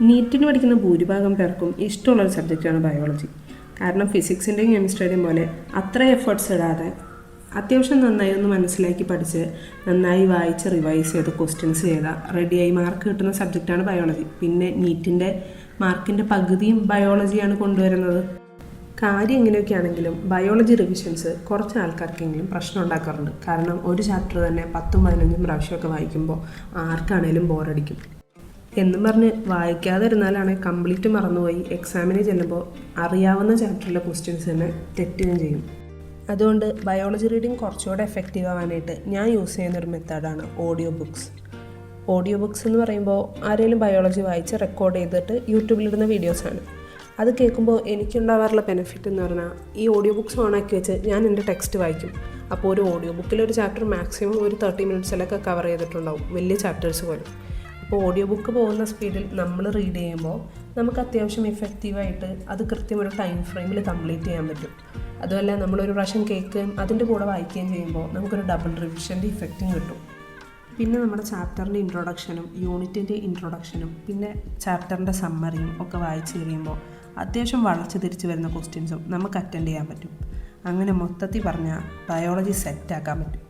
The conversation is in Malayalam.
നീറ്റിന് പഠിക്കുന്ന ഭൂരിഭാഗം പേർക്കും ഇഷ്ടമുള്ളൊരു സബ്ജക്റ്റാണ് ബയോളജി. കാരണം ഫിസിക്സിൻ്റെയും കെമിസ്ട്രിയുടെയും പോലെ അത്ര എഫേർട്സ് ഇടാതെ അത്യാവശ്യം നന്നായി ഒന്ന് മനസ്സിലാക്കി പഠിച്ച് നന്നായി വായിച്ച് റിവൈസ് ചെയ്ത് ക്വസ്റ്റ്യൻസ് ചെയ്താൽ റെഡിയായി മാർക്ക് കിട്ടുന്ന സബ്ജക്റ്റാണ് ബയോളജി. പിന്നെ നീറ്റിൻ്റെ മാർക്കിൻ്റെ പകുതിയും ബയോളജിയാണ് കൊണ്ടുവരുന്നത്. കാര്യം എങ്ങനെയൊക്കെ ആണെങ്കിലും ബയോളജി റിവിഷൻസ് കുറച്ച് ആൾക്കാർക്കെങ്കിലും പ്രശ്നം ഉണ്ടാക്കാറുണ്ട്. കാരണം ഒരു ചാപ്റ്റർ തന്നെ 10-15 പ്രാവശ്യമൊക്കെ വായിക്കുമ്പോൾ ആർക്കാണേലും ബോറടിക്കും. എന്നും പറഞ്ഞ് വായിക്കാതെ ഇരുന്നാലാണ് കംപ്ലീറ്റ് മറന്നുപോയി എക്സാമിന് ചെല്ലുമ്പോൾ അറിയാവുന്ന ചാപ്റ്ററിലെ ക്വസ്റ്റ്യൻസ് തന്നെ തെറ്റുകയും ചെയ്യും. അതുകൊണ്ട് ബയോളജി റീഡിങ് കുറച്ചുകൂടെ എഫക്റ്റീവ് ആവാനായിട്ട് ഞാൻ യൂസ് ചെയ്യുന്നൊരു മെത്തേഡാണ് ഓഡിയോ ബുക്സ്. ഓഡിയോ ബുക്സ് എന്ന് പറയുമ്പോൾ ആരെങ്കിലും ബയോളജി വായിച്ച് റെക്കോർഡ് ചെയ്തിട്ട് യൂട്യൂബിലിടുന്ന വീഡിയോസാണ്. അത് കേൾക്കുമ്പോൾ എനിക്കുണ്ടാവാറുള്ള ബെനിഫിറ്റ് എന്ന് പറഞ്ഞാൽ ഈ ഓഡിയോ ബുക്സ് ഓണാക്കി വെച്ച് ഞാൻ എൻ്റെ ടെക്സ്റ്റ് വായിക്കും. അപ്പോൾ ഒരു ഓഡിയോ ബുക്കിലൊരു ചാപ്റ്റർ മാക്സിമം ഒരു 30 മിനിറ്റ്സിലൊക്കെ കവർ ചെയ്തിട്ടുണ്ടാവും, വലിയ ചാപ്റ്റേഴ്സ് പോലും. അപ്പോൾ ഓഡിയോ ബുക്ക് പോകുന്ന സ്പീഡിൽ നമ്മൾ റീഡ് ചെയ്യുമ്പോൾ നമുക്ക് അത്യാവശ്യം എഫക്റ്റീവായിട്ട് അത് കൃത്യം ഒരു ടൈം ഫ്രെയിമിൽ കംപ്ലീറ്റ് ചെയ്യാൻ പറ്റും. അതുമല്ല നമ്മളൊരു പ്രാവശ്യം കേൾക്കുകയും അതിൻ്റെ കൂടെ വായിക്കുകയും ചെയ്യുമ്പോൾ നമുക്കൊരു ഡബിൾ റിവിഷൻ്റെ ഇഫക്റ്റും കിട്ടും. പിന്നെ നമ്മുടെ ചാപ്റ്ററിൻ്റെ ഇൻട്രൊഡക്ഷനും യൂണിറ്റിൻ്റെ ഇൻട്രൊഡക്ഷനും പിന്നെ ചാപ്റ്ററിൻ്റെ സമ്മറിയും ഒക്കെ വായിച്ച് കഴിയുമ്പോൾ അത്യാവശ്യം വളച്ച് തിരിച്ച് വരുന്ന ക്വസ്റ്റ്യൻസും നമുക്ക് അറ്റൻഡ് ചെയ്യാൻ പറ്റും. അങ്ങനെ മൊത്തത്തിൽ പറഞ്ഞാൽ ബയോളജി സെറ്റാക്കാൻ പറ്റും.